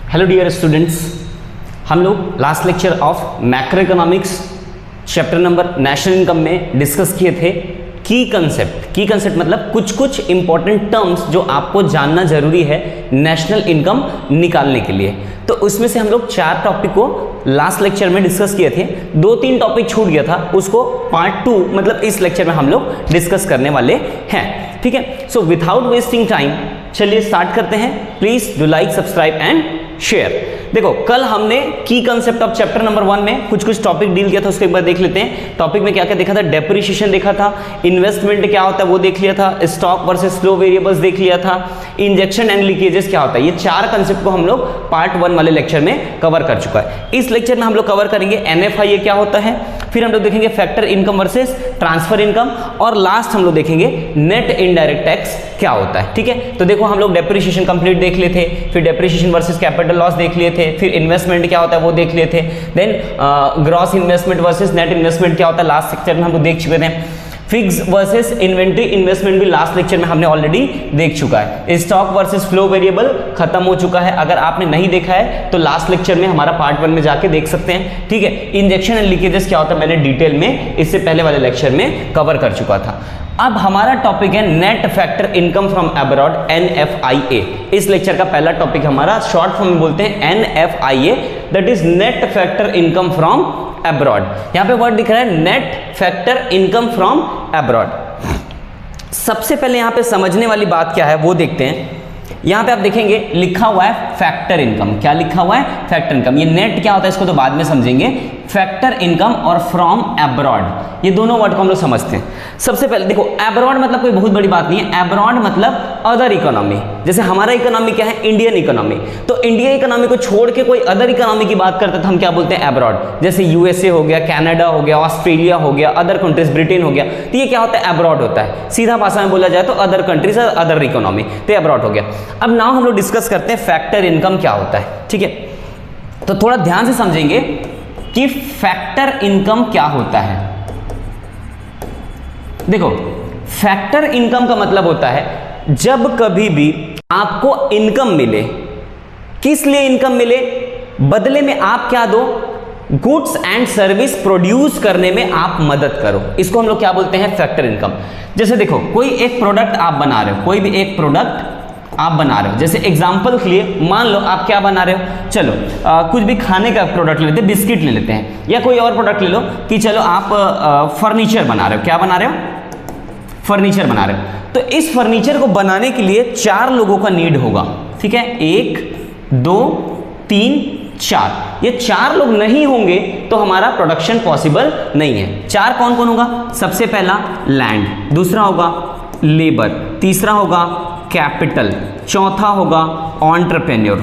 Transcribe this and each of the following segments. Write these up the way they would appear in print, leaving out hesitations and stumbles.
Hello dear students, हम लोग last lecture of macro economics chapter number national income में discuss किए थे की कंसेप्ट मतलब कुछ इंपॉर्टेंट टर्म्स जो आपको जानना जरूरी है नेशनल इनकम निकालने के लिए। तो उसमें से हम लोग 4 टॉपिक को लास्ट लेक्चर में डिस्कस किए थे। 2-3 टॉपिक छूट गया था, उसको पार्ट 2 मतलब इस लेक्चर में हम लोग डिस्कस करने वाले हैं। ठीक है, सो विदाउट वेस्टिंग टाइम चलिए स्टार्ट करते हैं। Please do like, subscribe and share. देखो, कल हमने की कंसेप्ट ऑफ चैप्टर नंबर 1 में कुछ टॉपिक डील किया था, उसको एक बार देख लेते हैं। टॉपिक में क्या क्या देखा था? डेप्रिसिएशन देखा था, इन्वेस्टमेंट क्या होता है वो देख लिया था, स्टॉक वर्सेस फ्लो वेरिएबल्स देख लिया था, इंजेक्शन एंड लीकेजेस क्या होता है। ये 4 कंसेप्ट को हम लोग पार्ट 1 वाले लेक्चर में कवर कर चुका है। इस लेक्चर में हम लोग कवर करेंगे NFI क्या होता है, फिर हम लोग देखेंगे factor income versus transfer income, और लास्ट हम लोग देखेंगे नेट इनडायरेक्ट टैक्स क्या होता है। ठीक है, तो देखो हम लोग डेप्रिसिएशन कंप्लीट देख लिए थे, फिर डेप्रिसिएशन वर्सेस कैपिटल लॉस देख लिए थे, फिर इन्वेस्टमेंट क्या होता है वो देख लिए थे, then gross investment versus net investment क्या होता है लास्ट लेक्चर में हम लोग देख चुके थे। फिक्स वर्सेस इन्वेंट्री इन्वेस्टमेंट भी लास्ट लेक्चर में हमने ऑलरेडी देख चुका है। स्टॉक वर्सेस फ्लो वेरिएबल खत्म हो चुका है, अगर आपने नहीं देखा है तो लास्ट लेक्चर में हमारा पार्ट 1 में जाके देख सकते हैं। ठीक है, इंजेक्शन एंड लीकेजेस क्या होता है मैंने डिटेल में इससे पहले वाले लेक्चर में कवर कर चुका था। अब हमारा टॉपिक है net factor income from abroad NFIA। इस लेक्चर का पहला टॉपिक हमारा शॉर्ट फॉर्म में बोलते हैं NFIA, that is net factor income from abroad. यहां पे वर्ड दिख रहा है net factor income from abroad. सबसे पहले यहां पे समझने वाली बात क्या है वो देखते हैं। यहां पे आप देखेंगे लिखा हुआ है फैक्टर इनकम। क्या लिखा हुआ है? Factor income. ये नेट क्या होता है इसको तो बाद में समझेंगे। फैक्टर इनकम और फ्रॉम अब्रॉड, ये दोनों वर्ड को हम लोग समझते हैं। सबसे पहले देखो, अब्रॉड मतलब कोई बहुत बड़ी बात नहीं है। अब्रॉड मतलब अदर इकोनॉमी। जैसे हमारा इकोनॉमी क्या है? Indian economy. तो इंडियन इकोनॉमी को छोड़ के कोई अदर इकोनॉमी की बात करते तो हम क्या बोलते हैं? अब्रॉड। जैसे USA हो गया, कनाडा हो गया, ऑस्ट्रेलिया हो गया, अदर कंट्रीज, ब्रिटेन हो गया, तो ये क्या होता है? अब्रॉड होता है। सीधा भाषा में बोला जाए तो अदर कंट्रीज, अदर इकोनॉमी, तो अब्रॉड हो गया। अब नाउ हम लोग डिस्कस करते हैं फैक्टर इनकम क्या होता है। ठीक है, तो थोड़ा ध्यान से समझेंगे कि फैक्टर इनकम क्या होता है। देखो, फैक्टर इनकम का मतलब होता है जब कभी भी आपको इनकम मिले, किस लिए इनकम मिले? बदले में आप क्या दो? गुड्स एंड सर्विस प्रोड्यूस करने में आप मदद करो। इसको हम लोग क्या बोलते हैं? Factor income. जैसे देखो, कोई एक प्रोडक्ट आप बना रहे हो, कोई भी एक प्रोडक्ट आप बना रहे हो। जैसे एग्जांपल के लिए मान लो आप क्या बना रहे हो, चलो कुछ भी खाने का प्रोडक्ट ले लेते हैं, बिस्किट ले लेते हैं, या कोई और प्रोडक्ट ले लो कि चलो आप फर्नीचर बना रहे हो। क्या बना रहे हो? फर्नीचर बना रहे हो। तो इस फर्नीचर को बनाने के लिए 4 लोगों का नीड होगा। ठीक है, 1 2 3 4। ये 4 लोग नहीं होंगे तो हमारा प्रोडक्शन पॉसिबल नहीं है। 4 कौन कौन होगा? सबसे पहला लैंड, दूसरा होगा लेबर, तीसरा होगा कैपिटल, चौथा होगा एंटरप्रेन्योर।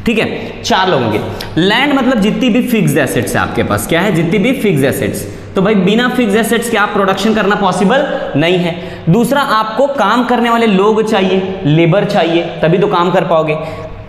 ठीक है, 4 लोग होंगे। लैंड मतलब जितनी भी फिक्स्ड एसेट्स है आपके पास, क्या है? जितनी भी फिक्स्ड एसेट्स। तो भाई बिना फिक्स्ड एसेट्स के आप प्रोडक्शन करना पॉसिबल नहीं है। दूसरा, आपको काम करने वाले लोग चाहिए, लेबर चाहिए, तभी तो काम कर पाओगे।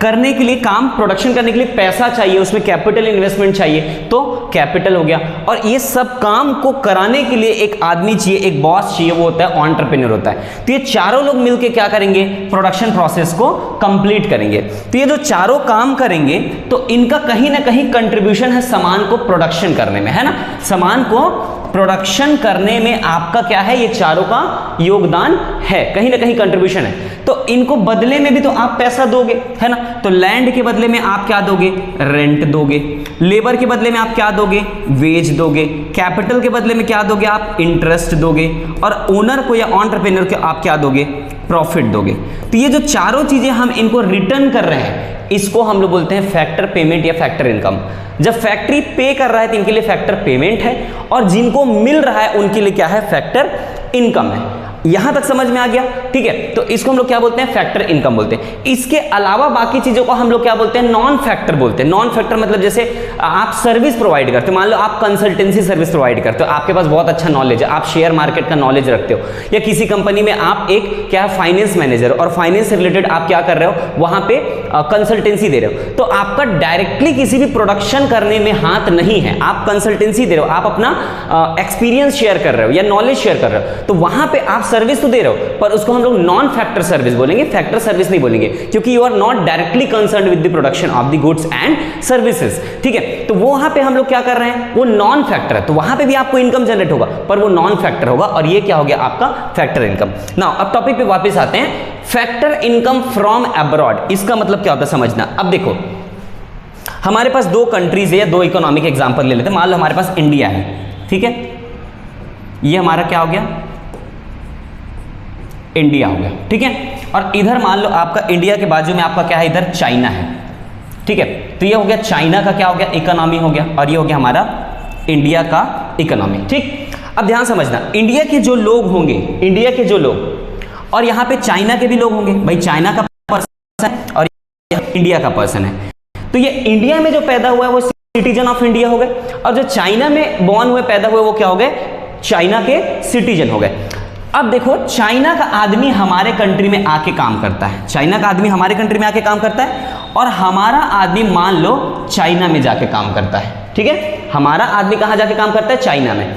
करने के लिए काम, प्रोडक्शन करने के लिए पैसा चाहिए, उसमें कैपिटल इन्वेस्टमेंट चाहिए, तो कैपिटल हो गया। और ये सब काम को कराने के लिए एक आदमी चाहिए, एक बॉस चाहिए, वो होता है एंटरप्रेन्योर होता है। तो ये चारों लोग मिलकर क्या करेंगे? प्रोडक्शन प्रोसेस को कंप्लीट करेंगे। तो ये जो चारों काम करेंगे तो इनका कहीं ना कहीं कंट्रीब्यूशन है सामान को प्रोडक्शन करने में, है ना? सामान को प्रोडक्शन करने में आपका क्या है? ये चारों का योगदान है, कहीं ना कहीं कंट्रीब्यूशन है। तो इनको बदले में भी तो आप पैसा दोगे, है ना? तो लैंड के बदले में आप क्या दोगे? रेंट दोगे। लेबर के बदले में आप क्या दोगे? वेज दोगे। कैपिटल के बदले में क्या दोगे? आप इंटरेस्ट दोगे। और ओनर को या एंटरप्रेन्योर को आप क्या दोगे? प्रॉफिट दोगे। तो ये जो चारों चीजें हम इनको रिटर्न कर रहे हैं, इसको हम लोग बोलते हैं फैक्टर पेमेंट या फैक्टर इनकम। जब फैक्ट्री पे कर रहा है तो इनके लिए फैक्टर पेमेंट है, और जिनको मिल रहा है उनके लिए क्या है? फैक्टर इनकम है। यहां तक समझ में आ गया? ठीक है, तो इसको हम लोग क्या बोलते हैं? फैक्टर इनकम बोलते हैं। इसके अलावा बाकी चीजों को हम लोग क्या बोलते हैं? नॉन फैक्टर बोलते हैं। नॉन फैक्टर मतलब जैसे आप सर्विस प्रोवाइड करते हो, मान लो आप कंसल्टेंसी सर्विस प्रोवाइड करते हो, आपके पास बहुत अच्छा नॉलेज है, आप शेयर मार्केट का नॉलेज रखते हो, या किसी कंपनी में आप एक क्या फाइनेंस मैनेजर, और फाइनेंस से रिलेटेड आप क्या कर रहे हो? वहां पे कंसल्टेंसी दे रहे हो। तो आपका डायरेक्टली किसी भी प्रोडक्शन करने में हाथ नहीं है, आप कंसल्टेंसी दे रहे हो, आप अपना एक्सपीरियंस शेयर कर रहे हो या नॉलेज शेयर कर रहे हो। तो वहां पे आप सर्विस तो दे रहे हो, पर उसको हम लोग नॉन फैक्टर सर्विस बोलेंगे, फैक्टर सर्विस नहीं बोलेंगे, क्योंकि you are not directly concerned with the production of the goods and services. ठीक है, तो वहां पे हम लोग क्या कर रहे हैं, वो नॉन फैक्टर है, तो वहां पे भी आपको इनकम जनरेट होगा, पर वो नॉन फैक्टर होगा, और ये क्या हो गया आपका फैक्टर इनकम। नाउ अब टॉपिक पे वापस आते हैं, फैक्टर इनकम फ्रॉम अब्रॉड, इसका मतलब क्या होता है समझना। अब देखो हमारे पास दो कंट्रीज है या दो इकोनॉमिक एग्जांपल ले लेते हैं। मान लो हमारे पास इंडिया है, ठीक है, ये हमारा क्या हो गया, इंडिया हो गया, ठीक है, और इधर मान लो आपका इंडिया के बाजू में आपका क्या है, इधर चाइना है, ठीक है, तो ये हो गया चाइना का क्या हो गया, इकोनॉमी हो गया, और ये हो गया हमारा इंडिया का इकोनॉमी। ठीक, अब ध्यान समझना, इंडिया के जो लोग होंगे, इंडिया के जो लोग, और यहाँ पे चाइना के भी लोग होंगे, भाई चाइना का पर्सन है और इंडिया का पर्सन है, तो ये इंडिया में जो पैदा हुआ है वो सिटीजन ऑफ इंडिया हो गए, और जो चाइना में बॉर्न हुए पैदा हुए वो क्या हो गए, चाइना के सिटीजन हो गए। अब देखो चाइना का आदमी हमारे कंट्री में आके काम करता है, चाइना का आदमी हमारे कंट्री में आके काम करता है, और हमारा आदमी मान लो चाइना में जाके काम करता है, ठीक है, हमारा आदमी कहां जाके काम करता है, चाइना में।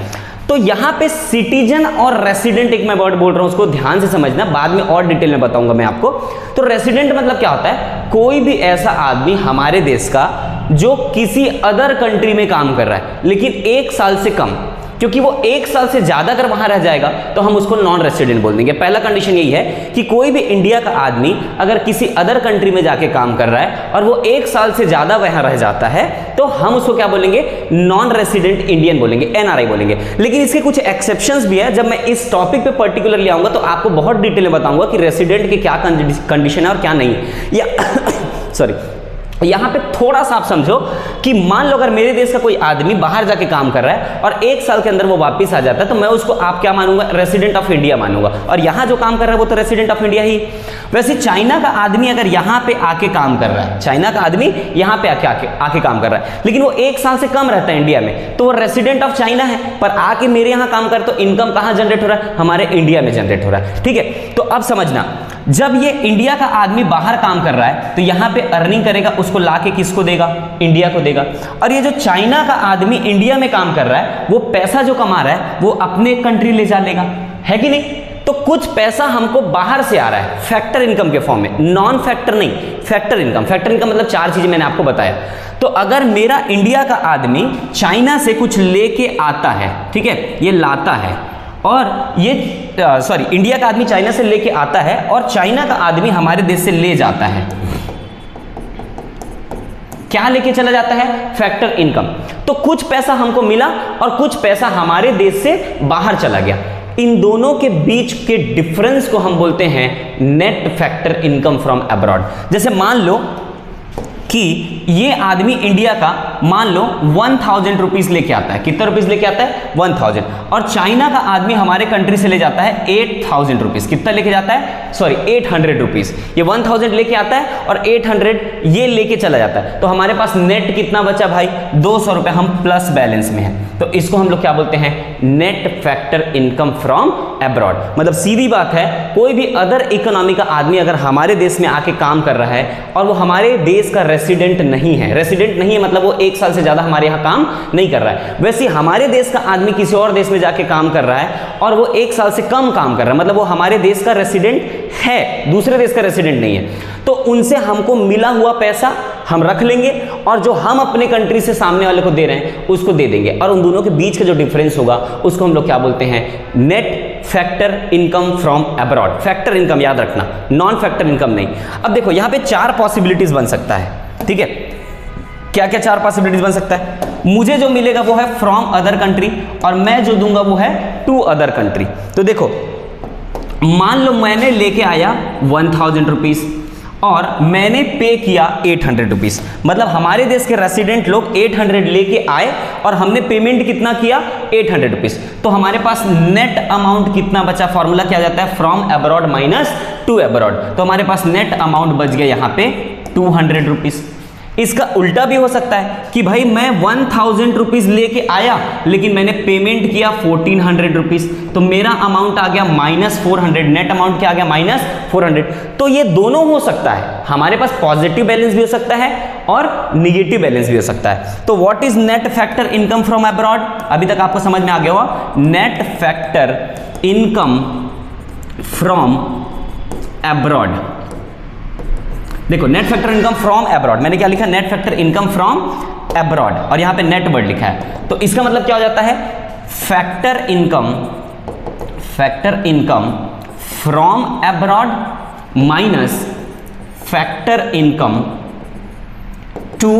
तो यहां पे सिटीजन और रेसिडेंट, एक मैं वर्ड बोल रहा हूं उसको ध्यान से समझना, बाद में और डिटेल में बताऊंगा मैं आपको। तो रेसिडेंट मतलब क्या होता है, कोई भी ऐसा आदमी हमारे देश का जो किसी अदर कंट्री में काम कर रहा है लेकिन 1 साल से कम, क्योंकि वो 1 साल से ज्यादा अगर वहां रह जाएगा तो हम उसको नॉन रेसिडेंट बोल देंगे। पहला कंडीशन यही है कि कोई भी इंडिया का आदमी अगर किसी अदर कंट्री में जाके काम कर रहा है और वो 1 साल से ज्यादा वहां रह जाता है तो हम उसको क्या बोलेंगे, नॉन रेसिडेंट इंडियन बोलेंगे, एनआरआई बोलेंगे। लेकिन इसके कुछ एक्सेप्शंस भी है, जब मैं इस टॉपिक पे पर्टिकुलरली आऊंगा तो आपको बहुत डिटेल में बताऊंगा कि रेसिडेंट के क्या कंडीशन है और क्या नहीं है। या सॉरी, यहां पे थोड़ा सा आप समझो कि मान लो अगर मेरे देश का कोई आदमी बाहर जाके काम कर रहा है और 1 साल के अंदर वो वापस आ जाता है तो मैं उसको आप क्या मानूंगा, रेसिडेंट ऑफ इंडिया मानूंगा, और यहां जो काम कर रहा है वो तो रेसिडेंट ऑफ इंडिया ही। वैसे चाइना का आदमी अगर यहां पे आके काम कर रहा है, चाइना का आदमी यहां पे आके काम कर रहा है लेकिन वो 1 साल से कम रहता है इंडिया में, तो वो रेसिडेंट ऑफ चाइना है, पर आके मेरे यहां काम कर, तो इनकम कहां जनरेट हो रहा है, हमारे इंडिया में जनरेट हो रहा है। ठीक है, तो अब समझना, जब ये इंडिया का आदमी बाहर काम कर रहा है तो यहां पे अर्निंग करेगा, उसको लाके किसको देगा, इंडिया को देगा, और ये जो चाइना का आदमी इंडिया में काम कर रहा है वो पैसा जो कमा रहा है वो अपने कंट्री ले जा लेगा, है कि नहीं। तो कुछ पैसा हमको बाहर से आ रहा है फैक्टर इनकम के फॉर्म में, नॉन फैक्टर नहीं, फैक्टर इनकम। फैक्टर इनकम मतलब 4 चीजें मैंने आपको बताया। तो अगर मेरा इंडिया का आदमी चाइना से कुछ लेके आता है, ठीक है, ये लाता है, और ये इंडिया का आदमी चाइना से लेके आता है और चाइना का आदमी हमारे देश से ले जाता है, क्या लेके चला जाता है, फैक्टर इनकम। तो कुछ पैसा हमको मिला और कुछ पैसा हमारे देश से बाहर चला गया, इन दोनों के बीच के डिफरेंस को हम बोलते हैं net factor income from abroad. जैसे मान लो कि ये आदमी इंडिया का मान लो 1000 रुपीज लेके आता है, कितना रुपीज लेके आता है, 1000, और चाइना का आदमी हमारे कंट्री से ले जाता है 8000 रुपीज, कितना लेके जाता है, सॉरी 800 रुपीज। ये 1000 लेके आता है और 800 ये लेके चला जाता है, तो हमारे पास नेट कितना बचा भाई, 200 रुपए, हम प्लस बैलेंस में हैं, तो इसको हम लोग क्या बोलते हैं, net factor income from abroad. मतलब सीधी बात है, कोई भी अदर इकोनॉमी का आदमी अगर हमारे देश में आके काम कर रहा है और वो हमारे देश का रेसिडेंट नहीं है, रेसिडेंट नहीं है मतलब वो 1 साल से ज्यादा हमारे यहाँ काम नहीं कर रहा है, वैसे हमारे देश का आदमी किसी और देश में जाके काम कर रहा है और वो 1 साल से कम काम कर रहा है, मतलब वो हमारे देश का रेसिडेंट है, दूसरे देश का रेसिडेंट नहीं है, तो उनसे हमको मिला हुआ पैसा हम रख लेंगे और जो हम अपने कंट्री से सामने वाले को दे रहे हैं उसको दे देंगे, और उन दोनों के बीच का जो डिफरेंस होगा उसको हम लोग क्या बोलते हैं, net factor income from abroad. Factor income याद रखना, नॉन फैक्टर इनकम नहीं। अब देखो यहां पे 4 पॉसिबिलिटीज बन सकता है, ठीक है, क्या क्या 4 पॉसिबिलिटीज बन सकता है, मुझे जो मिलेगा वो है फ्रॉम अदर कंट्री और मैं जो दूंगा वो है टू अदर कंट्री। तो देखो मान लो मैंने लेके आया 1000 रुपीज और मैंने पे किया 800 रुपीज, मतलब हमारे देश के रेसिडेंट लोग 800 लेके आए और हमने पेमेंट कितना किया, 800 रुपीज, तो हमारे पास नेट अमाउंट कितना बचा, फॉर्मूला क्या जाता है, from abroad minus two abroad, तो हमारे पास नेट अमाउंट बच गया यहाँ पे 200 रुपीज। इसका उल्टा भी हो सकता है कि भाई मैं 1000 रुपीज लेके आया लेकिन मैंने पेमेंट किया 1400 रुपीज, तो मेरा अमाउंट आ गया -400, नेट अमाउंट क्या आ गया, -400। तो ये दोनों हो सकता है, हमारे पास पॉजिटिव बैलेंस भी हो सकता है और निगेटिव बैलेंस भी हो सकता है। तो what is net factor income from abroad, अभी तक आपको समझ में आ गया होगा, net factor income from abroad. देखो net factor income from abroad, मैंने क्या लिखा, net factor income from abroad, और यहां पे नेट वर्ड लिखा है, तो इसका मतलब क्या हो जाता है, factor income from abroad minus factor income to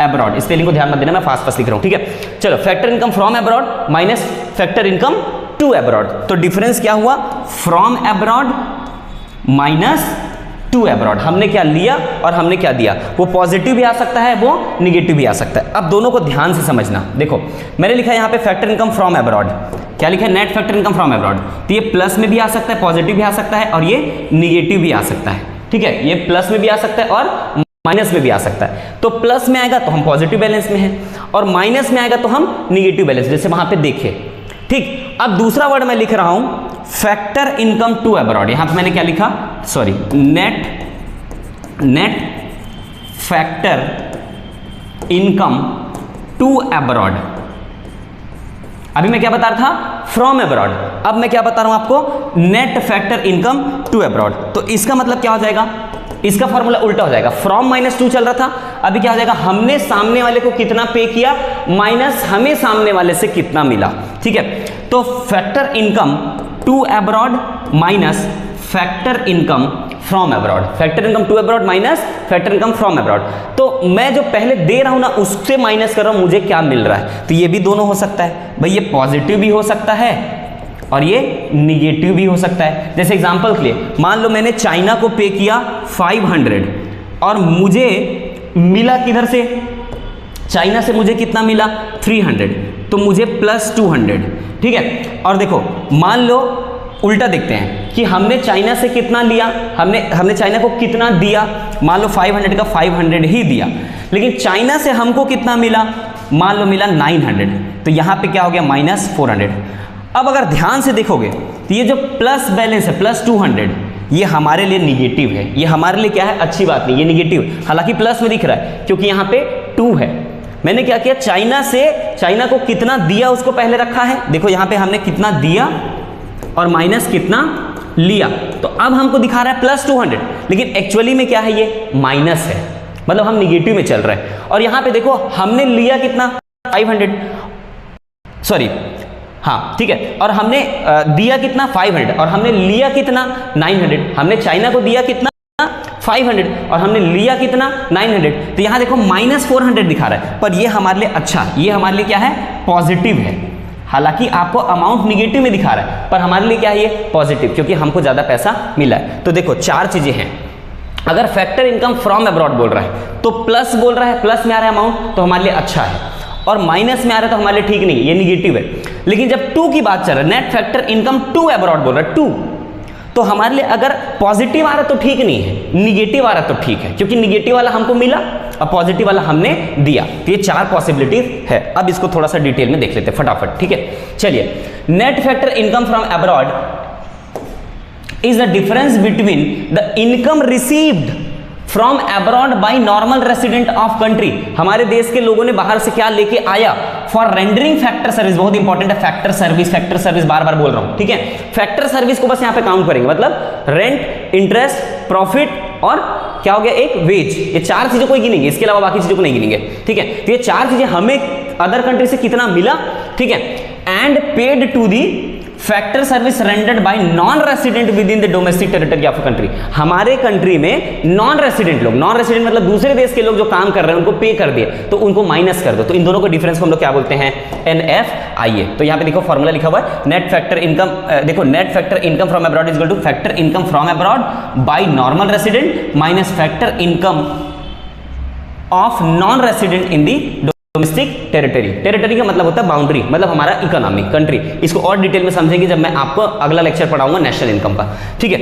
abroad. Spelling को ध्यान मत देना, मैं फास्ट लिख रहा हूं, ठीक है। चलो, factor income from abroad minus factor income to abroad, तो डिफरेंस क्या हुआ, from abroad minus to abroad. हमने क्या लिया और हमने क्या दिया, वो पॉजिटिव भी आ सकता है, वो निगेटिव भी आ सकता है। अब दोनों को ध्यान से समझना। देखो मैंने लिखा है यहाँ पे फैक्टर इनकम फ्रॉम एब्रॉड, क्या लिखा है, net factor income from abroad, तो ये प्लस में भी आ सकता है, पॉजिटिव भी आ सकता है, और ये निगेटिव भी आ सकता है, ठीक है। ये प्लस में भी आ सकता है और माइनस में भी आ सकता है। तो प्लस में आएगा तो हम पॉजिटिव बैलेंस में हैं, और माइनस में आएगा तो हम निगेटिव बैलेंस, जैसे वहां पे देखे, ठीक। अब दूसरा वर्ड मैं लिख रहा हूं फैक्टर इनकम टू एब्रॉड, यहां पे मैंने क्या लिखा, sorry, net factor income to abroad. अभी मैं क्या बता रहा था, फ्रॉम एब्रॉड, अब मैं क्या बता रहा हूं आपको, net factor income to abroad. तो इसका मतलब क्या हो जाएगा, इसका फॉर्मूला उल्टा हो जाएगा, फ्रॉम -2 चल रहा था, अभी क्या हो जाएगा, हमने सामने वाले को कितना पे किया माइनस हमें सामने वाले से कितना मिला, ठीक है। तो factor income to abroad minus factor income from abroad, factor income to abroad minus factor income from abroad. तो मैं जो पहले दे रहा हूं ना उससे माइनस कर रहा हूं, मुझे क्या मिल रहा है, तो ये भी दोनों हो सकता है भाई, ये पॉजिटिव भी हो सकता है और ये निगेटिव भी हो सकता है। जैसे एग्जांपल के लिए मान लो मैंने चाइना को पे किया 500 और मुझे मिला किधर से, चाइना से मुझे कितना मिला 300, तो मुझे +200, ठीक है। और देखो मान लो उल्टा देखते हैं कि हमने चाइना से कितना लिया, हमने चाइना को कितना दिया, मान लो 500 का 500 ही दिया, लेकिन चाइना से हमको कितना मिला, मान लो मिला 900, तो यहां पे क्या हो गया -400। अब अगर ध्यान से देखोगे तो ये जो प्लस बैलेंस है +200, ये हमारे लिए निगेटिव है, ये हमारे लिए क्या है, अच्छी बात नहीं, ये निगेटिव, हालांकि प्लस में दिख रहा है क्योंकि यहाँ पे 2 है। मैंने क्या किया, चाइना को कितना दिया उसको पहले रखा है, देखो यहाँ पे हमने कितना दिया और माइनस कितना लिया, तो अब हमको दिखा रहा है +200, लेकिन एक्चुअली में क्या है, ये माइनस है, मतलब हम निगेटिव में चल रहे हैं। और यहाँ पे देखो हमने लिया कितना 500, सॉरी हाँ ठीक है, और हमने दिया कितना 500 और हमने लिया कितना 900, हमने चाइना को दिया कितना 500 और हमने लिया कितना 900, तो यहां देखो -400 दिखा रहा है, पर ये हमारे लिए अच्छा, ये हमारे लिए क्या है, पॉजिटिव है। हालांकि आपको अमाउंट निगेटिव में दिखा रहा है, पर हमारे लिए क्या है, ये पॉजिटिव, क्योंकि हमको ज्यादा पैसा मिला है। तो देखो 4 चीजें हैं, अगर फैक्टर इनकम फ्रॉम अब्रॉड बोल रहा है तो प्लस बोल रहा है, प्लस में आ रहा है अमाउंट तो हमारे लिए अच्छा है, और माइनस में आ रहा है तो हमारे लिए ठीक नहीं, ये निगेटिव है। लेकिन जब 2 की बात चल रहा है, net factor income to abroad बोल रहा है 2, तो हमारे लिए अगर पॉजिटिव आ रहा तो ठीक नहीं है, निगेटिव आ रहा तो ठीक है, क्योंकि निगेटिव वाला हमको मिला और पॉजिटिव वाला हमने दिया, तो ये 4 पॉसिबिलिटीज है। अब इसको थोड़ा सा डिटेल में देख लेते हैं फटाफट, ठीक है। चलिए, net factor income from abroad is the difference between the income received from abroad by normal resident of country, हमारे देश के लोगों ने बाहर से क्या लेके आया, फॉर रेंडरिंग फैक्टर सर्विस, बहुत इंपॉर्टेंट है फैक्टर सर्विस बार बार बोल रहा हूं, ठीक है। फैक्टर सर्विस को बस यहां पे काउंट करेंगे, मतलब रेंट, इंटरेस्ट, प्रॉफिट और क्या हो गया, एक वेज, ये 4 चीजों को ही गिनेंगे, इसके अलावा बाकी चीजों को नहीं गिनेंगे, ठीक है। तो ये 4 चीजें हमें अदर कंट्री से कितना मिला, ठीक है, and paid to the factor service rendered by non resident within the domestic territory of country, हमारे कंट्री में नॉन रेसिडेंट लोग, नॉन रेसिडेंट मतलब दूसरे देश के लोग जो काम कर रहे हैं उनको पे कर दिए, तो उनको माइनस कर दो, तो इन दोनों को डिफरेंस को हम लोग क्या बोलते हैं, NFIA। तो यहाँ पे देखो फॉर्मूला लिखा हुआ है, नेट फैक्टर इनकम, देखो net factor income from abroad is equal two factor income from abroad by normal resident minus factor income of non resident in the domestic territory. Territory का मतलब होता है बाउंड्री, मतलब हमारा इकोनॉमी, कंट्री। इसको और detail में समझेंगे जब मैं आपको अगला लेक्चर पढ़ाऊंगा नेशनल इनकम का, ठीक है।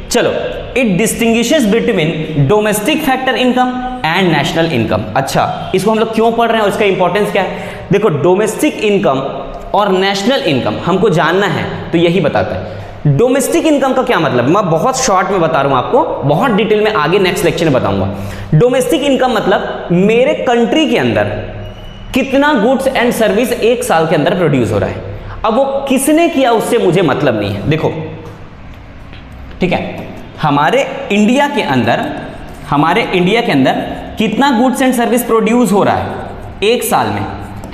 चलो, it distinguishes between domestic factor income and national income. अच्छा, इसको हम लोग क्यों पढ़ रहे हैं और इसका इंपॉर्टेंस क्या है, देखो डोमेस्टिक इनकम और नेशनल इनकम हमको जानना है, तो यही बताता है। डोमेस्टिक इनकम का क्या मतलब, मैं बहुत शॉर्ट में बता रहा हूं आपको, बहुत डिटेल में आगे नेक्स्ट लेक्चर में बताऊंगा। डोमेस्टिक इनकम मतलब मेरे कंट्री के अंदर कितना गुड्स एंड सर्विस 1 साल के अंदर प्रोड्यूस हो रहा है, अब वो किसने किया उससे मुझे मतलब नहीं है। देखो ठीक है, हमारे इंडिया के अंदर कितना गुड्स एंड सर्विस प्रोड्यूस हो रहा है एक साल में,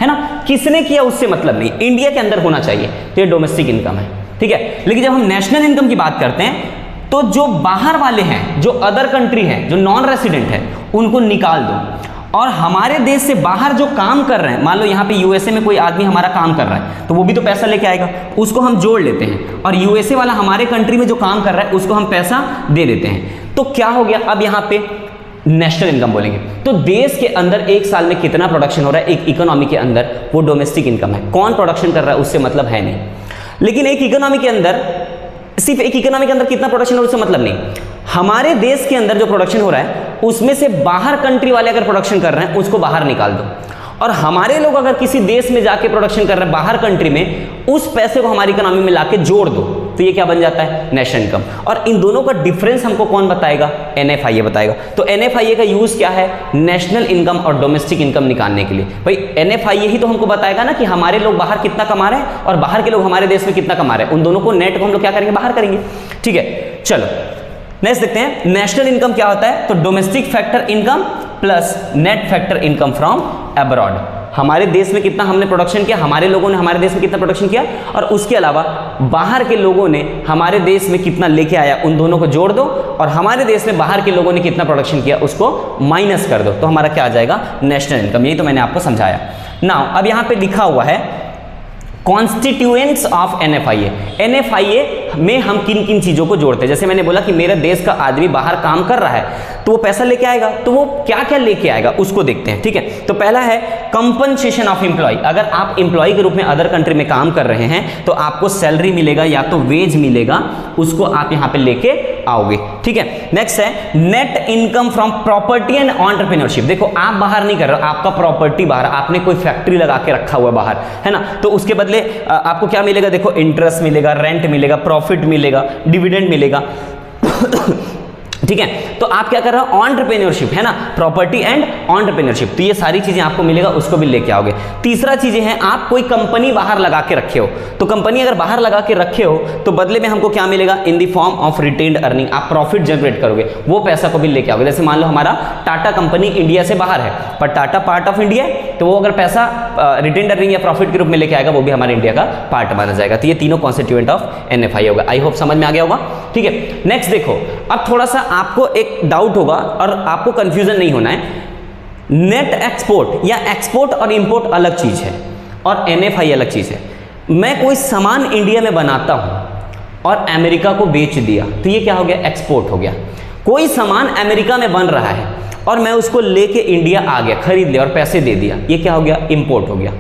है ना, किसने किया उससे मतलब नहीं, इंडिया के अंदर होना चाहिए, तो ये डोमेस्टिक इनकम है, ठीक है। लेकिन जब हम नेशनल इनकम की बात करते हैं तो जो बाहर वाले हैं, जो अदर कंट्री हैं, जो नॉन रेसिडेंट है, उनको निकाल दो, और हमारे देश से बाहर जो काम कर रहे हैं, मान लो यहाँ पे यूएसए में कोई आदमी हमारा काम कर रहा है, तो वो भी तो पैसा लेके आएगा, उसको हम जोड़ लेते हैं, और यूएसए वाला हमारे कंट्री में जो काम कर रहा है उसको हम पैसा दे देते हैं, तो क्या हो गया, अब यहाँ पे नेशनल इनकम बोलेंगे। तो देश के अंदर एक साल में कितना प्रोडक्शन हो रहा है एक इकोनॉमी के अंदर, वो डोमेस्टिक इनकम है। कौन प्रोडक्शन कर रहा है उससे मतलब है नहीं, लेकिन एक इकोनॉमी के अंदर, सिर्फ एक इकोनॉमी के अंदर कितना प्रोडक्शन हो रहा है उससे मतलब नहीं, हमारे देश के अंदर जो प्रोडक्शन हो रहा है उसमें से बाहर कंट्री वाले अगर प्रोडक्शन कर रहे हैं उसको बाहर निकाल दो, और हमारे लोग अगर किसी देश में जाके प्रोडक्शन कर रहे हैं बाहर कंट्री में, उस पैसे को हमारी इकोनॉमी में लाके जोड़ दो, तो ये क्या बन जाता है, नेशनल इनकम। और इन दोनों का डिफरेंस हमको कौन बताएगा, NFIA बताएगा। तो NFIA का यूज क्या है, नेशनल इनकम और डोमेस्टिक इनकम निकालने के लिए। भाई NFIA ही तो हमको बताएगा ना कि हमारे लोग बाहर कितना कमा रहे हैं और बाहर के लोग हमारे देश में कितना कमा रहे हैं, उन दोनों को नेट को हम लोग क्या करेंगे, बाहर करेंगे, ठीक है। चलो नेक्स्ट देखते हैं, नेशनल इनकम क्या होता है, तो domestic factor income plus net factor income from abroad. हमारे देश में कितना हमने प्रोडक्शन किया, हमारे लोगों ने हमारे देश में कितना प्रोडक्शन किया, और उसके अलावा बाहर के लोगों ने हमारे देश में कितना लेके आया, उन दोनों को जोड़ दो, और हमारे देश में बाहर के लोगों ने कितना प्रोडक्शन किया उसको माइनस कर दो, तो हमारा क्या आ जाएगा, नेशनल इनकम। यही तो मैंने आपको समझाया। नाउ अब यहाँ पे लिखा हुआ है कॉन्स्टिट्यूएंट्स ऑफ NFIA। NFIA में हम किन किन चीजों को जोड़ते हैं, जैसे मैंने बोला कि मेरे देश का आदमी बाहर काम कर रहा है तो वो पैसा लेके आएगा, तो वो क्या क्या लेके आएगा उसको देखते हैं, ठीक है। तो पहला है कंपनसेशन ऑफ एम्प्लॉय। अगर आप एम्प्लॉय के रूप में अदर कंट्री में काम कर रहे हैं तो आपको सैलरी मिलेगा या तो वेज मिलेगा, उसको आप यहाँ पे लेके आओगे, ठीक है। नेक्स्ट है net income from property and entrepreneurship. देखो आप बाहर नहीं कर रहे हो, आपका प्रॉपर्टी बाहर, आपने कोई फैक्ट्री लगा के रखा हुआ बाहर, है ना, तो उसके बदले आपको क्या मिलेगा, देखो इंटरेस्ट मिलेगा, रेंट मिलेगा, प्रॉफिट मिलेगा, डिविडेंड मिलेगा, ठीक है। तो आप क्या कर रहे हो, एंटरप्रेन्योरशिप, है ना, प्रॉपर्टी एंड एंटरप्रेन्योरशिप, तो ये सारी चीजें आपको मिलेगा, उसको भी लेके आओगे। तीसरा चीजें हैं, आप कोई कंपनी बाहर लगा के रखे हो, तो कंपनी अगर बाहर लगा के रखे हो तो बदले में हमको क्या मिलेगा, इन the form of retained earning, आप प्रॉफिट जनरेट करोगे, वो पैसा को भी लेके आओगे। जैसे मान लो हमारा टाटा कंपनी इंडिया से बाहर है पर टाटा पार्ट ऑफ इंडिया है, तो वो अगर पैसा रिटेन्ड अर्निंग या प्रॉफिट के रूप में लेके आएगा वो भी हमारे इंडिया का पार्ट माना जाएगा। तो ये तीनों कॉन्स्टिट्यूएंट ऑफ NFIA होगा। आई होप समझ में आ गया होगा, ठीक है। नेक्स्ट देखो, अब थोड़ा सा आपको एक डाउट होगा और आपको कंफ्यूजन नहीं होना है, नेट एक्सपोर्ट या एक्सपोर्ट और इंपोर्ट अलग चीज है और NFIA अलग चीज है। मैं कोई सामान इंडिया में बनाता हूं और अमेरिका को बेच दिया तो ये क्या हो गया, एक्सपोर्ट हो गया। कोई सामान अमेरिका में बन रहा है और मैं उसको लेके इंडिया आ गया, खरीद लिया और पैसे दे दिया, ये क्या हो गया, इंपोर्ट हो गया।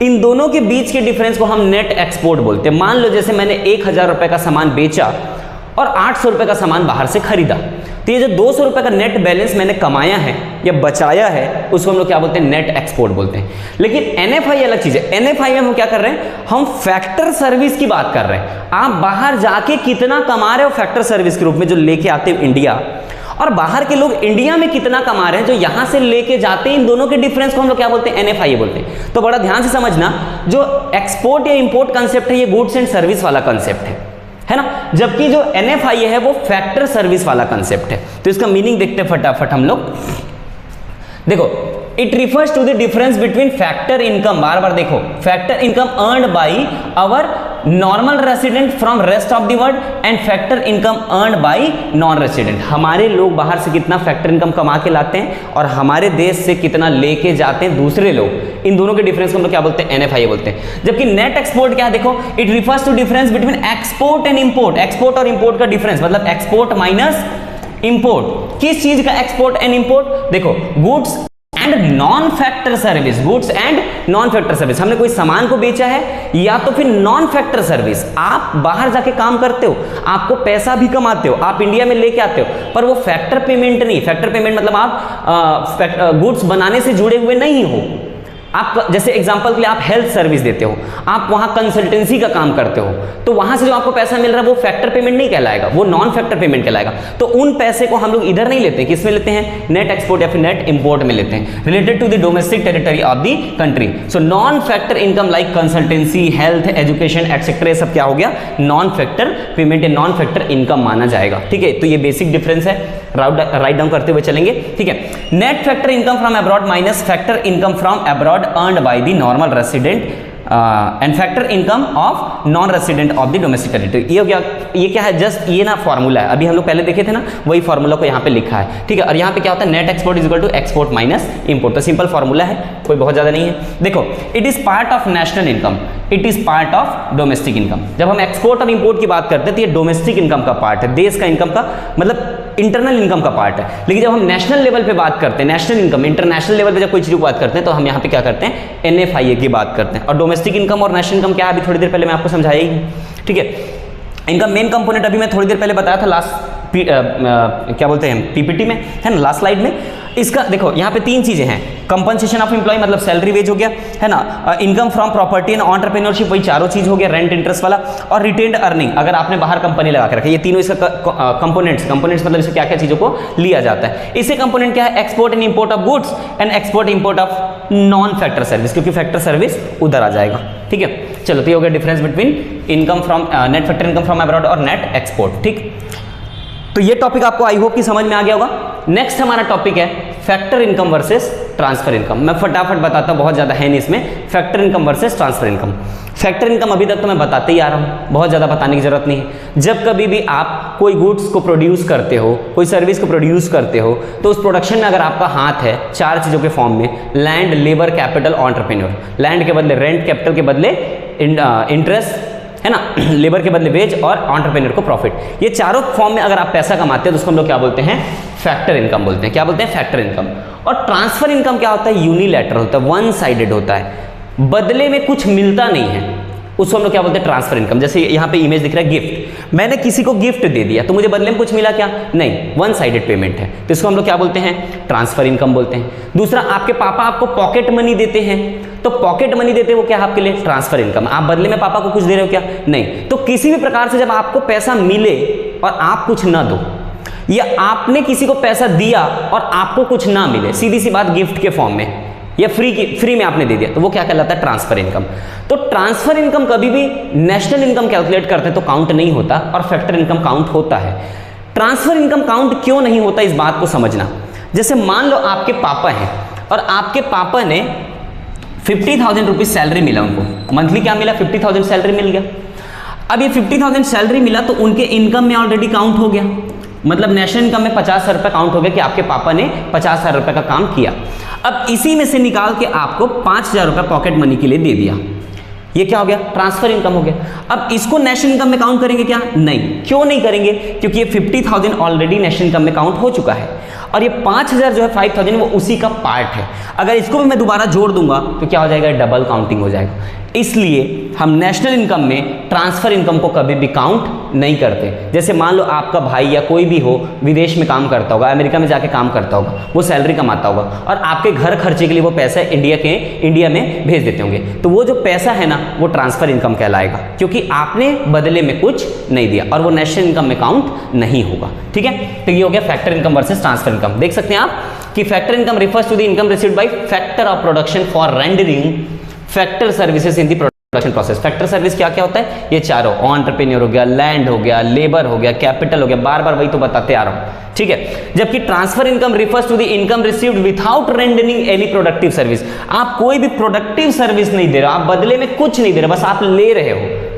इन दोनों के बीच के डिफरेंस को हम नेट एक्सपोर्ट बोलते हैं। मान लो जैसे मैंने 1000 रुपए का सामान बेचा और 800 रुपए का सामान बाहर से खरीदा, तो ये जो 200 रुपए का नेट बैलेंस मैंने कमाया है या बचाया है उसको हम लोग क्या बोलते हैं, नेट एक्सपोर्ट बोलते हैं। लेकिन NFIA अलग चीज है। NFIA में हम क्या कर रहे हैं, हम फैक्टर सर्विस की बात कर रहे हैं। आप बाहर जाके कितना कमा रहे हो फैक्टर सर्विस के रूप में जो लेके आते हो इंडिया, और बाहर के लोग इंडिया में कितना कमा रहे हैं जो यहां से लेके जाते हैं, इन दोनों के डिफरेंस को हम लोग क्या बोलते हैं, NFIA बोलते हैं। तो बड़ा ध्यान से समझना, जो एक्सपोर्ट या इंपोर्ट कंसेप्ट है ये गुड्स एंड सर्विस वाला कंसेप्ट है ना, जबकि जो NFIA है वो फैक्टर सर्विस वाला कंसेप्ट है। तो इसका मीनिंग देखते हैं फटाफट हम लोग। देखो, it refers to the difference between factor income, बार बार देखो, factor income earned by our normal resident from rest of the world and factor income earned by non resident. हमारे लोग बाहर से कितना फैक्टर इनकम कमा के लाते हैं और हमारे देश से कितना लेके जाते हैं दूसरे लोग, इन दोनों के डिफरेंस को हम लोग क्या बोलते हैं, NFIA बोलते हैं। जबकि नेट एक्सपोर्ट क्या है, देखो, it refers to difference between export and import. Export और इंपोर्ट का डिफरेंस मतलब एक्सपोर्ट माइनस इंपोर्ट। किस चीज का एक्सपोर्ट एंड इंपोर्ट, देखो, goods and non factor service, goods and non factor service. हमने कोई सामान को बेचा है या तो फिर नॉन फैक्टर सर्विस, आप बाहर जाके काम करते हो, आपको पैसा भी कमाते हो, आप इंडिया में लेके आते हो, पर वो फैक्टर पेमेंट नहीं। फैक्टर पेमेंट मतलब आप गुड्स बनाने से जुड़े हुए नहीं हो, आप जैसे एग्जांपल के लिए आप हेल्थ सर्विस देते हो, आप वहां कंसल्टेंसी का काम करते हो, तो वहां से जो आपको पैसा मिल रहा है वो फैक्टर पेमेंट नहीं कहलाएगा, वो नॉन फैक्टर पेमेंट कहलाएगा। तो उन पैसे को हम लोग इधर नहीं लेते, किसमें लेते हैं, नेट एक्सपोर्ट या फिर नेट इंपोर्ट में लेते हैं, related to the domestic territory of the country. So non factor income like consultancy, health, education etcetera, ये सब क्या हो गया, नॉन फैक्टर पेमेंट या नॉन फैक्टर इनकम माना जाएगा। ठीक है, तो ये बेसिक डिफरेंस है, राइट डाउन करते हुए चलेंगे। ठीक है, net factor income from abroad minus factor income from abroad earned by the normal resident and factor income of non resident of the domestic territory. ये हो गया, ये क्या है, जस्ट ये ना फॉर्मूला है, अभी हम लोग पहले देखे थे ना, वही फॉर्मूला को यहाँ पे लिखा है। ठीक है, और यहाँ पे क्या होता है, net export is equal to export minus import. तो सिंपल फॉर्मूला है, कोई बहुत ज्यादा नहीं है। देखो, it is part of national income, it is part of domestic income. जब हम एक्सपोर्ट और इंपोर्ट की बात करते हैं तो ये डोमेस्टिक इनकम का पार्ट है, देश का इनकम का मतलब इंटरनल इनकम का पार्ट है। लेकिन जब हम नेशनल लेवल पे बात करते हैं, नेशनल इनकम, इंटरनेशनल लेवल पे जब कोई चीज की बात करते हैं तो हम यहाँ पे क्या करते हैं, NFIA की बात करते हैं। और डोमेस्टिक इनकम और नेशनल इनकम क्या है, अभी थोड़ी देर पहले मैं आपको समझाया ही। ठीक है, इनका मेन कंपोनेंट अभी मैं थोड़ी देर पहले बताया था लास्ट क्या बोलते हैं PPT में, है ना, लास्ट स्लाइड में। इसका देखो यहाँ पे तीन चीजें हैं, कंपनसेशन ऑफ एम्प्लॉय मतलब सैलरी वेज हो गया, है ना, income from property and entrepreneurship, वही चारों चीज हो गया, रेंट इंटरेस्ट वाला, और रिटेन्ड अर्निंग, अगर आपने बाहर कंपनी लगा के रखी, ये तीनों इसका कंपोनेंट्स मतलब इससे क्या क्या चीजों को लिया जाता है। इसे कंपोनेंट क्या है, export and import of goods and export import of non factor service, क्योंकि फैक्टर सर्विस उधर आ जाएगा। ठीक है, चलो, तो ये हो गया difference between income from net factor income from abroad और नेट एक्सपोर्ट। ठीक, तो ये टॉपिक आपको आई होप कि समझ में आ गया होगा। नेक्स्ट हमारा टॉपिक है factor income versus transfer income. मैं फटाफट बताता हूं, बहुत ज्यादा है नहीं इसमें, factor income versus transfer income. Factor income अभी तक तो मैं बताते ही आ रहा हूं, बहुत ज्यादा बताने की जरूरत नहीं है। जब कभी भी आप कोई गुड्स को प्रोड्यूस करते हो, कोई सर्विस को प्रोड्यूस करते हो, तो उस प्रोडक्शन में अगर आपका हाथ है चार चीजों के फॉर्म में, land, labour, capital, entrepreneur. Land के बदले रेंट, कैपिटल के बदले इंटरेस्ट, है ना, लेबर के बदले वेज, और एंटरप्रेन्योर को प्रॉफिट। ये चारों फॉर्म में अगर आप पैसा कमाते हैं तो उसको हम लोग क्या बोलते हैं, फैक्टर इनकम बोलते हैं। क्या बोलते हैं, फैक्टर इनकम। और ट्रांसफर इनकम क्या होता है, यूनिलैटरल होता है, वन साइडेड होता है, बदले में कुछ मिलता नहीं है, उसको हम लोग क्या बोलते हैं, ट्रांसफर इनकम। जैसे यहाँ पे इमेज दिख रहा है गिफ्ट, मैंने किसी को गिफ्ट दे दिया तो मुझे बदले में कुछ मिला क्या, नहीं, वन साइडेड पेमेंट है, तो इसको हम लोग क्या बोलते हैं, ट्रांसफर इनकम बोलते हैं। दूसरा, आपके पापा आपको पॉकेट मनी देते हैं, तो पॉकेट मनी देते हैं वो क्या है आपके लिए, ट्रांसफर इनकम। आप बदले में पापा को कुछ दे रहे हो क्या, नहीं। तो किसी भी प्रकार से जब आपको पैसा मिले और आप कुछ ना दो, या आपने किसी को पैसा दिया और आपको कुछ ना मिले, सीधी सी बात, गिफ्ट के फॉर्म में या फ्री में आपने दे दिया, तो वो क्या कहलाता है, ट्रांसफर इनकम। तो ट्रांसफर इनकम कभी भी नेशनल इनकम कैलकुलेट करते हैं तो काउंट नहीं होता, और फैक्टर इनकम काउंट होता है। ट्रांसफर इनकम काउंट क्यों नहीं होता, इस बात को समझना। जैसे मान लो आपके पापा हैं और आपके पापा ने 50,000 रुपीज सैलरी मिला, उनको मंथली क्या मिला, 50,000 सैलरी मिल गया। अब ये 50,000 सैलरी मिला तो उनके इनकम में ऑलरेडी काउंट हो गया, मतलब नेशनल इनकम में 50,000 रुपये काउंट हो गया कि आपके पापा ने 50,000 रुपये का काम किया। अब इसी में से निकाल के आपको 5,000 रुपये पॉकेट मनी के लिए दे दिया, ये क्या हो गया, ट्रांसफर इनकम हो गया। अब इसको नेशनल इनकम में काउंट करेंगे क्या, नहीं। क्यों नहीं करेंगे, क्योंकि ये 50,000 ऑलरेडी नेशनल इनकम में काउंट हो चुका है, और ये 5,000 जो है 5,000 वो उसी का पार्ट है। अगर इसको भी मैं दोबारा जोड़ दूंगा तो क्या हो जाएगा, डबल काउंटिंग हो जाएगा। इसलिए हम नेशनल इनकम में ट्रांसफर इनकम को कभी भी काउंट नहीं करते। जैसे मान लो आपका भाई या कोई भी हो विदेश में काम करता होगा, अमेरिका में जाके काम करता होगा, वो सैलरी कमाता होगा और आपके घर खर्चे के लिए वो पैसा इंडिया में भेज देते होंगे, तो वो जो पैसा है ना वो ट्रांसफर इनकम कहलाएगा, क्योंकि आपने बदले में कुछ नहीं दिया और वो नेशनल इनकम में काउंट नहीं होगा। ठीक है, तो ये हो गया factor income versus transfer income. देख सकते हैं आप कि factor income refers to the income received by factor of production for rendering factor services in the production process. Factor service क्या क्या होता है, ये चारों, एंटरप्रेन्योर हो गया, लैंड हो गया, लेबर हो गया, कैपिटल हो गया, बार बार वही तो बताते आ रहा हूं। ठीक है, जबकि transfer income refers to the income received without rendering any productive service. आप कोई भी प्रोडक्टिव सर्विस नहीं दे रहे, आप बदले में कुछ नहीं दे रहे, बस आप ले रहे हो।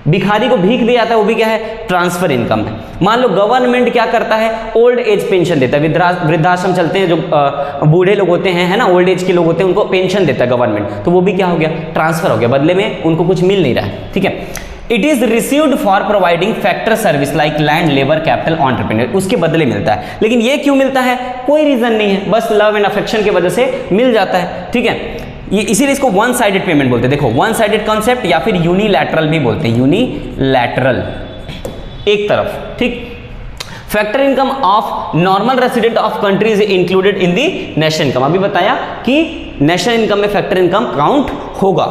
भिखारी को भीख दिया जाता है, वो भी क्या है, ट्रांसफर इनकम है। मान लो गवर्नमेंट क्या करता है, ओल्ड एज पेंशन देता है, वृद्धाश्रम चलते हैं, जो बूढ़े लोग होते हैं, है ना, ओल्ड एज के लोग होते हैं, उनको पेंशन देता है गवर्नमेंट, तो वो भी क्या हो गया, ट्रांसफर हो गया, बदले में उनको कुछ मिल नहीं रहा है। ठीक है, it is received for providing factor service like land, labour, capital, entrepreneur, उसके बदले मिलता है। लेकिन ये क्यों मिलता है, कोई रीजन नहीं है, बस लव एंड अफेक्शन की वजह से मिल जाता है। ठीक है, ये इसीलिए इसको वन साइडेड पेमेंट बोलते हैं। देखो, वन साइडेड कॉन्सेप्ट या फिर यूनिलैटरल भी बोलते हैं, यूनिलैटरल, एक तरफ। ठीक, factor income of normal resident of country is included in the national income. अभी बताया कि नेशनल इनकम में फैक्टर इनकम काउंट होगा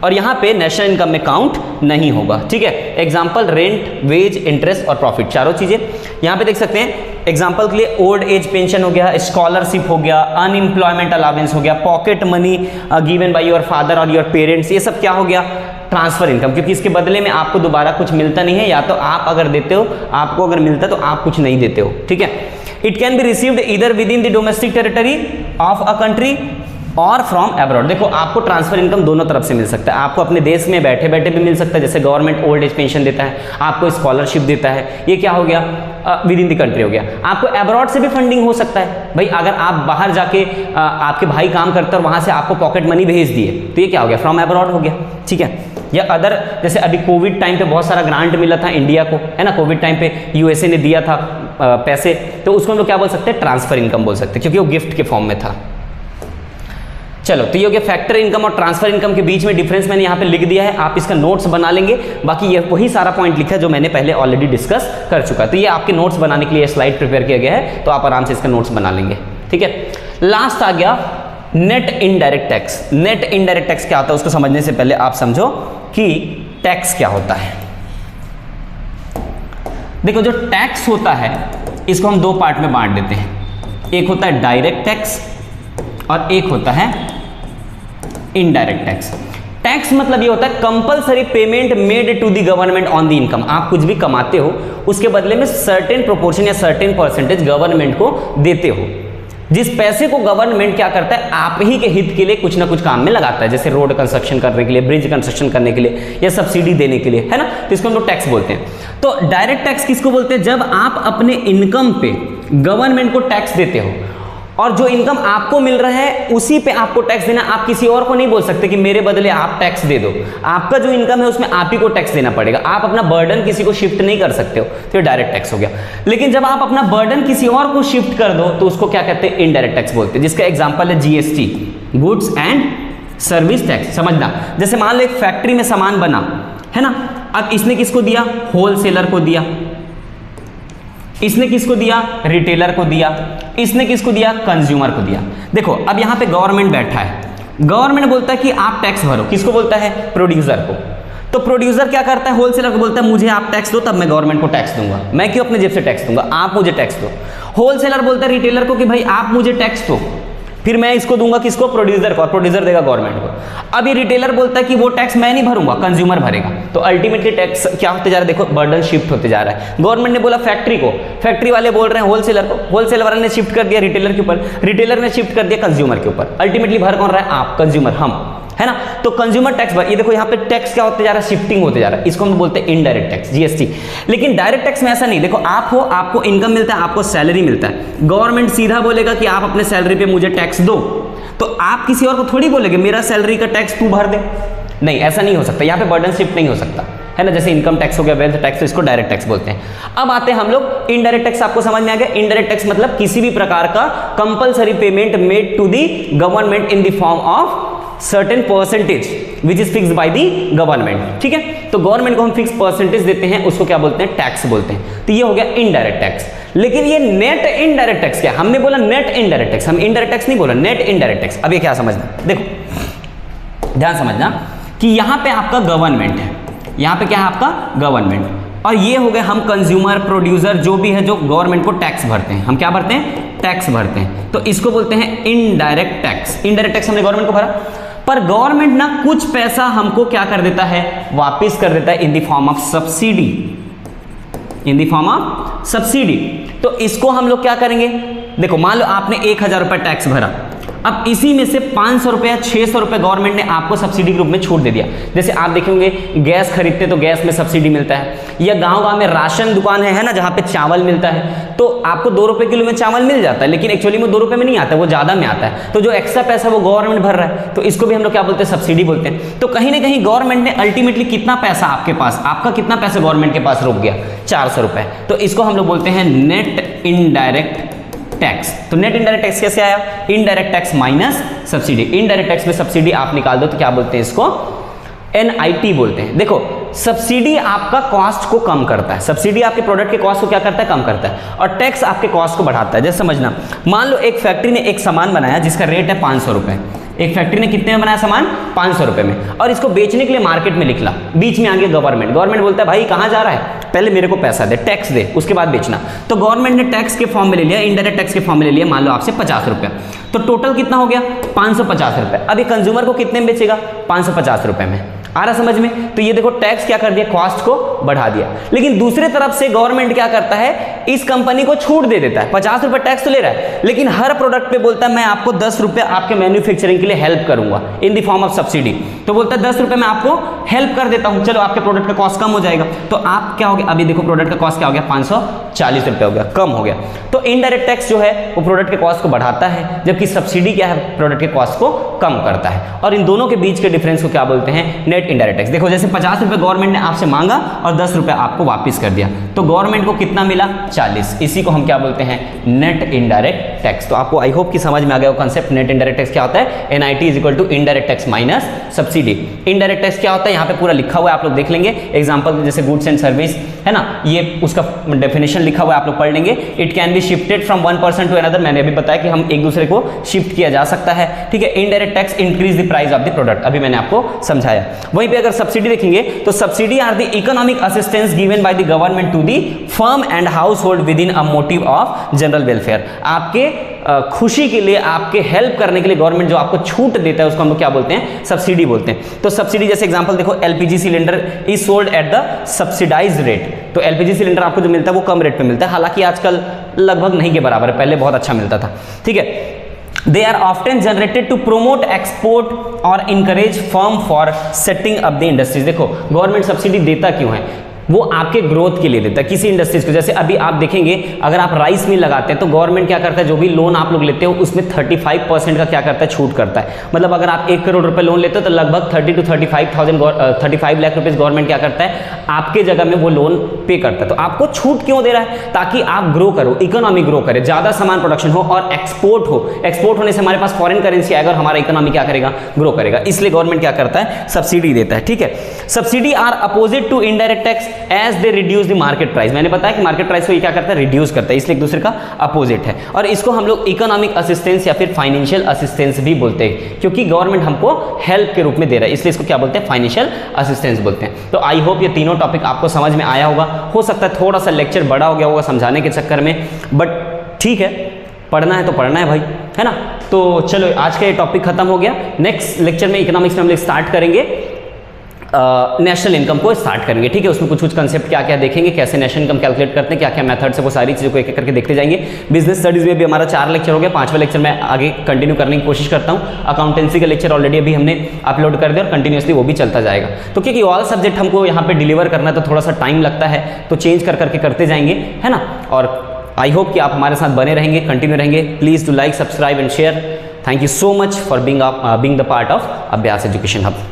और यहां पे नेशनल इनकम में काउंट नहीं होगा, ठीक है। एग्जांपल रेंट, वेज, इंटरेस्ट और प्रॉफिट, चारों चीजें यहां पे देख सकते हैं। एग्जांपल के लिए ओल्ड एज पेंशन हो गया, स्कॉलरशिप हो गया, अनएम्प्लॉयमेंट अलाउंस हो गया, pocket money given by your father और योर पेरेंट्स, ये सब क्या हो गया, ट्रांसफर इनकम, क्योंकि इसके बदले में आपको दोबारा कुछ मिलता नहीं है, या तो आप अगर देते हो, आपको अगर मिलता तो आप कुछ नहीं देते हो, ठीक है। It can be received either with in the domestic territory of a country और फ्रॉम अब्रॉड। देखो आपको ट्रांसफर इनकम दोनों तरफ से मिल सकता है, आपको अपने देश में बैठे बैठे भी मिल सकता है, जैसे गवर्नमेंट ओल्ड एज पेंशन देता है, आपको स्कॉलरशिप देता है, ये क्या हो गया, विद इन द कंट्री हो गया। आपको अब्रॉड से भी फंडिंग हो सकता है, भाई अगर आप बाहर जाके आपके भाई काम करते और वहां से आपको पॉकेट मनी भेज दिए तो ये क्या हो गया, फ्रॉम अब्रॉड हो गया, ठीक है। या अदर, जैसे अभी कोविड टाइम पे बहुत सारा ग्रांट मिला था इंडिया को, है ना, कोविड टाइम पे यूएसए ने दिया था पैसे, तो उसको हम लोग क्या बोल सकते हैं, ट्रांसफर इनकम बोल सकते हैं, क्योंकि वो गिफ्ट के फॉर्म में था। चलो, तो ये हो गया फैक्टर इनकम और ट्रांसफर इनकम के बीच में डिफरेंस मैंने यहाँ पे लिख दिया है, आप इसका नोट्स बना लेंगे। बाकी ये वही सारा पॉइंट लिखा है जो मैंने पहले ऑलरेडी डिस्कस कर चुका है, तो ये आपके नोट्स बनाने के लिए स्लाइड प्रिपेयर किया गया है, तो आप आराम से इसका नोट्स बना लेंगे, ठीक है। लास्ट आ गया net indirect tax. Net indirect tax क्या होता है उसको समझने से पहले आप समझो कि टैक्स क्या होता है। देखो, जो टैक्स होता है इसको हम दो पार्ट में बांट देते हैं, एक होता है डायरेक्ट टैक्स और एक होता है इनडायरेक्ट टैक्स। टैक्स मतलब ये होता है compulsory payment made to the government on the income. आप कुछ भी कमाते हो उसके बदले में सर्टेन प्रोपोर्शन या सर्टेन परसेंटेज गवर्नमेंट को देते हो, जिस पैसे को गवर्नमेंट क्या करता है, आप ही के हित के लिए कुछ ना कुछ काम में लगाता है, जैसे रोड कंस्ट्रक्शन करने के लिए, ब्रिज कंस्ट्रक्शन करने के लिए, या सब्सिडी देने के लिए, है ना, तो इसको हम लोग टैक्स बोलते हैं। तो डायरेक्ट टैक्स किसको बोलते हैं, जब आप अपने इनकम पे गवर्नमेंट को टैक्स देते हो और जो इनकम आपको मिल रहा है उसी पे आपको टैक्स देना। आप किसी और को नहीं बोल सकते कि मेरे बदले आप टैक्स दे दो, आपका जो इनकम है उसमें आप ही को टैक्स देना पड़ेगा, आप अपना बर्डन किसी को शिफ्ट नहीं कर सकते हो, तो ये डायरेक्ट टैक्स हो गया। लेकिन जब आप अपना बर्डन किसी और को शिफ्ट कर दो तो उसको क्या कहते हैं, इनडायरेक्ट टैक्स बोलते हैं, जिसका एग्जांपल है GST, goods and service tax. समझना, जैसे मान लो एक फैक्ट्री में सामान बना, है ना, अब इसने किसको दिया, होलसेलर को दिया, इसने किसको दिया, रिटेलर को दिया, इसने किसको दिया, कंज्यूमर को दिया। देखो अब यहां पे गवर्नमेंट बैठा है, गवर्नमेंट बोलता है कि आप टैक्स भरो, किसको बोलता है, प्रोड्यूसर को। तो प्रोड्यूसर क्या करता है, होलसेलर को बोलता है मुझे आप टैक्स दो तब मैं गवर्नमेंट को टैक्स दूंगा, मैं क्यों अपने जेब से टैक्स दूंगा, आप मुझे टैक्स दो। होलसेलर बोलता है रिटेलर को कि भाई आप मुझे टैक्स दो, फिर मैं इसको दूंगा किसको, प्रोड्यूसर को, और प्रोड्यूसर देगा गवर्नमेंट को। अभी रिटेलर बोलता है कि वो टैक्स मैं नहीं भरूंगा, कंज्यूमर भरेगा। तो अल्टीमेटली टैक्स क्या होते जा रहा है, देखो बर्डन शिफ्ट होते जा रहा है। गवर्नमेंट ने बोला फैक्ट्री को, फैक्ट्री वाले बोल रहे हैं होलसेलर को, होलसेलर वाले ने शिफ्ट कर दिया रिटेलर के ऊपर, रिटेलर ने शिफ्ट कर दिया कंज्यूमर के ऊपर। अल्टीमेटली भर कौन रहा है, आप, कंज्यूमर, हम, है ना। तो कंज्यूमर टैक्स, ये देखो यहाँ पे टैक्स क्या होते जा रहा है, शिफ्टिंग होते जा रहा है, इसको हम बोलते हैं इनडायरेक्ट टैक्स, जीएसटी। लेकिन डायरेक्ट टैक्स में ऐसा नहीं, देखो आप हो, आपको इनकम मिलता है, आपको सैलरी मिलता है, गवर्नमेंट सीधा बोलेगा कि आप अपने सैलरी पे मुझे टैक्स दो, तो आप किसी और को थोड़ी बोलेंगे मेरा सैलरी का टैक्स तू भर दे, नहीं, ऐसा नहीं हो सकता, यहाँ पे बर्डन शिफ्ट नहीं हो सकता, है ना। जैसे इनकम टैक्स हो गया, वेल्थ टैक्स, तो इसको डायरेक्ट टैक्स बोलते हैं। अब आते हैं हम लोग इनडायरेक्ट टैक्स, आपको समझ में आ गया। इनडायरेक्ट टैक्स मतलब किसी भी प्रकार का compulsory payment made to the government in the form of certain percentage which is fixed by the government, ठीक है। तो गवर्नमेंट को हम फिक्स परसेंटेज देते हैं, उसको क्या बोलते हैं, टैक्स बोलते हैं। तो ये हो गया इनडायरेक्ट टैक्स। लेकिन ये नेट इनडायरेक्ट टैक्स क्या, हमने बोला नेट इनडायरेक्ट टैक्स, हम इनडायरेक्ट टैक्स नहीं बोला, नेट इनडायरेक्ट टैक्स। अब ये क्या समझना, देखो ध्यान समझना कि यहां पे आपका गवर्नमेंट है, यहां पे क्या है आपका गवर्नमेंट, और ये हो गए हम कंज्यूमर, प्रोड्यूसर, जो भी है जो गवर्नमेंट को टैक्स भरते हैं, हम क्या भरते हैं, टैक्स भरते हैं। तो इसको बोलते हैं इनडायरेक्ट टैक्स। इनडायरेक्ट टैक्स हमने गवर्नमेंट को भरा, पर गवर्नमेंट ना कुछ पैसा हमको क्या कर देता है, वापिस कर देता है इन the form of subsidy, in the form of subsidy. तो इसको हम लोग क्या करेंगे, देखो मान लो आपने 1000 रुपए टैक्स भरा, अब इसी में से 500 रुपए या 600 रुपए गवर्नमेंट ने आपको सब्सिडी के रूप में छूट दे दिया। जैसे आप देखेंगे गैस खरीदते तो गैस में सब्सिडी मिलता है, या गांव-गांव में राशन दुकान है ना, जहां पे चावल मिलता है, तो आपको 2 रुपए किलो में चावल मिल जाता है, लेकिन एक्चुअली में 2 रुपए में नहीं आता है, वो ज्यादा में आता है। तो जो एक्स्ट्रा पैसा वो गवर्नमेंट भर रहा है, तो इसको भी हम लोग क्या बोलते हैं, सब्सिडी बोलते हैं। तो कहीं ना कहीं गवर्नमेंट ने अल्टीमेटली कितना पैसा आपके पास, आपका कितना पैसा गवर्नमेंट के पास रुक गया, 400 रुपए। तो इसको हम लोग बोलते हैं नेट इनडायरेक्ट टैक्स। तो नेट इनडायरेक्ट टैक्स कैसे आया, indirect tax minus subsidy. Indirect tax में सब्सिडी आप निकाल दो तो क्या बोलते हैं इसको, NIT बोलते हैं। देखो सब्सिडी आपका कॉस्ट को कम करता है, सब्सिडी आपके प्रोडक्ट के कॉस्ट को क्या करता है, कम करता है, और टैक्स आपके कॉस्ट को बढ़ाता है। जैसे समझना, मान लो एक फैक्ट्री ने एक सामान बनाया जिसका रेट है 500 रुपए, एक फैक्ट्री ने कितने में बनाया सामान, 500 रुपए में, और इसको बेचने के लिए मार्केट में निकला, बीच में आ गया गवर्नमेंट बोलता है भाई कहाँ जा रहा है, पहले मेरे को पैसा दे, टैक्स दे, उसके बाद बेचना। तो गवर्नमेंट ने टैक्स के फॉर्म में ले लिया, इनडायरेक्ट टैक्स के फॉर्म में ले लिया, मान लो आपसे 50 रुपये, तो टोटल कितना हो गया 550 रुपये। अब ये कंज्यूमर को कितने में बेचेगा, 550 रुपये में। आ रहा समझ में? तो ये देखो टैक्स क्या कर दिया, कॉस्ट को बढ़ा दिया। लेकिन दूसरे तरफ से गवर्नमेंट क्या करता है, इस कंपनी को छूट दे देता है, 50 रुपए टैक्स तो ले रहा है, लेकिन हर प्रोडक्ट पे बोलता है मैं आपको 10 रुपए आपके मैन्युफैक्चरिंग के लिए हेल्प करूंगा इन द फॉर्म ऑफ सब्सिडी। तो बोलता है 10 रुपए मैं आपको हेल्प कर देता हूं, चलो आपके प्रोडक्ट का कॉस्ट कम हो जाएगा। तो आप क्या हो गया, अभी देखो प्रोडक्ट का कॉस्ट क्या हो गया, 540 रुपए हो गया, कम हो गया। तो इनडायरेक्ट टैक्स जो है वो प्रोडक्ट के कॉस्ट को बढ़ाता है, जबकि सब्सिडी क्या है, प्रोडक्ट के कॉस्ट को कम करता है। और इन दोनों के बीच के डिफरेंस को क्या बोलते हैं, नेट इनडायरेक्ट टैक्स। देखो जैसे 50 रुपए गवर्नमेंट ने आपसे मांगा और 10 रुपए आपको वापस कर दिया, तो गवर्नमेंट को कितना मिला, 40। इसी को हम क्या बोलते हैं, नेट इनडायरेक्ट टैक्स। तो आपको आई होप कि समझ में आ गया वो कंसेप्ट, नेट इनडायरेक्ट टैक्स क्या होता है, NIT is equal to indirect tax minus subsidy. Indirect tax क्या होता है, यहाँ पे पूरा लिखा हुआ है, आप लोग देख लेंगे एग्जांपल, जैसे गुड्स एंड सर्विस है ना, ये उसका डेफिनेशन लिखा हुआ है, आप लोग पढ़ लेंगे। It can be shifted from one person to another, मैंने अभी बताया कि हम एक दूसरे को शिफ्ट किया जा सकता है, ठीक है। Indirect tax increase the price of the product, अभी मैंने आपको समझाया। वहीं पे अगर सब्सिडी देखेंगे तो subsidy are the economic assistance given by the government to the firm and household within a motive of general welfare. आपके खुशी के लिए, आपके हेल्प करने के लिए गवर्नमेंट जो आपको छूट देता है उसको हम लोग क्या बोलते हैं, सब्सिडी बोलते हैं। तो सब्सिडी जैसे एग्जांपल देखो, LPG cylinder is sold at the subsidised rate. तो LPG सिलेंडर आपको जो मिलता है वो कम रेट पे मिलता है, हालांकि आजकल लगभग नहीं के बराबर है, पहले बहुत अच्छा मिलता था, ठीक है। They are often generated to promote export or encourage firm for setting up the industries। देखो गवर्नमेंट सब्सिडी देता क्यों है, वो आपके ग्रोथ के लिए देता है किसी इंडस्ट्रीज को। जैसे अभी आप देखेंगे अगर आप राइस मिल लगाते हैं तो गवर्नमेंट क्या करता है, जो भी लोन आप लोग लेते हो उसमें 35% का क्या करता है, छूट करता है। मतलब अगर आप 1 करोड़ रुपए लोन लेते हो तो लगभग 30 to 35 लाख रुपए गवर्नमेंट क्या करता है, आपके जगह में वो लोन पे करता है। तो आपको छूट क्यों दे रहा है, ताकि आप ग्रो करो, इकोनॉमी ग्रो करे, ज्यादा सामान प्रोडक्शन हो और एक्सपोर्ट हो। एक्सपोर्ट होने से हमारे पास फॉरेन करेंसी आएगा और हमारा इकोनॉमी क्या करेगा, ग्रो करेगा। इसलिए गवर्नमेंट क्या करता है, सब्सिडी देता है, ठीक है। Subsidy are opposite to indirect tax as they reduce the market price. मैंने बताया कि मार्केट प्राइस को ये क्या करता है, रिड्यूस करता है, इसलिए एक दूसरे का अपोजिट है। और इसको हम लोग इकोनॉमिक असिस्टेंस या फिर फाइनेंशियल असिस्टेंस भी बोलते हैं, क्योंकि गवर्नमेंट हमको हेल्प के रूप में दे रहा है, इसलिए इसको क्या बोलते हैं, फाइनेंशियल असिस्टेंस बोलते हैं। तो आई होप ये तीनों टॉपिक आपको समझ में आया होगा। हो सकता है थोड़ा सा लेक्चर बड़ा हो गया होगा समझाने के चक्कर में, बट ठीक है, पढ़ना है तो पढ़ना है भाई, है ना। तो चलो आज का ये टॉपिक खत्म हो गया। नेक्स्ट लेक्चर में इकोनॉमिक्स में हम लोग स्टार्ट करेंगे नेशनल इनकम को स्टार्ट करेंगे, ठीक है। उसमें कुछ कंसेप्ट क्या क्या देखेंगे, कैसे नेशनल इनकम कैलकुलेट करते हैं, क्या क्या मेथड से, वो सारी चीज़ों को एक एक करके देखते जाएंगे। बिजनेस स्टडीज में भी हमारा 4 लेक्चर हो गया, 5वां लेक्चर मैं आगे कंटिन्यू करने की कोशिश करता हूँ। अकाउंटेंसी का लेक्चर ऑलरेडी अभी हमने अपलोड कर दिया और कंटिन्यूसली वो भी चलता जाएगा। तो क्योंकि ऑल सब्जेक्ट हमको यहाँ पे डिलीवर करना है तो थोड़ा सा टाइम लगता है, तो चेंज कर करके करते जाएंगे, है ना। और आई होप कि आप हमारे साथ बने रहेंगे, कंटिन्यू रहेंगे। Please do like, subscribe and share. Thank you so much for being the part of अभ्यास एजुकेशन हब।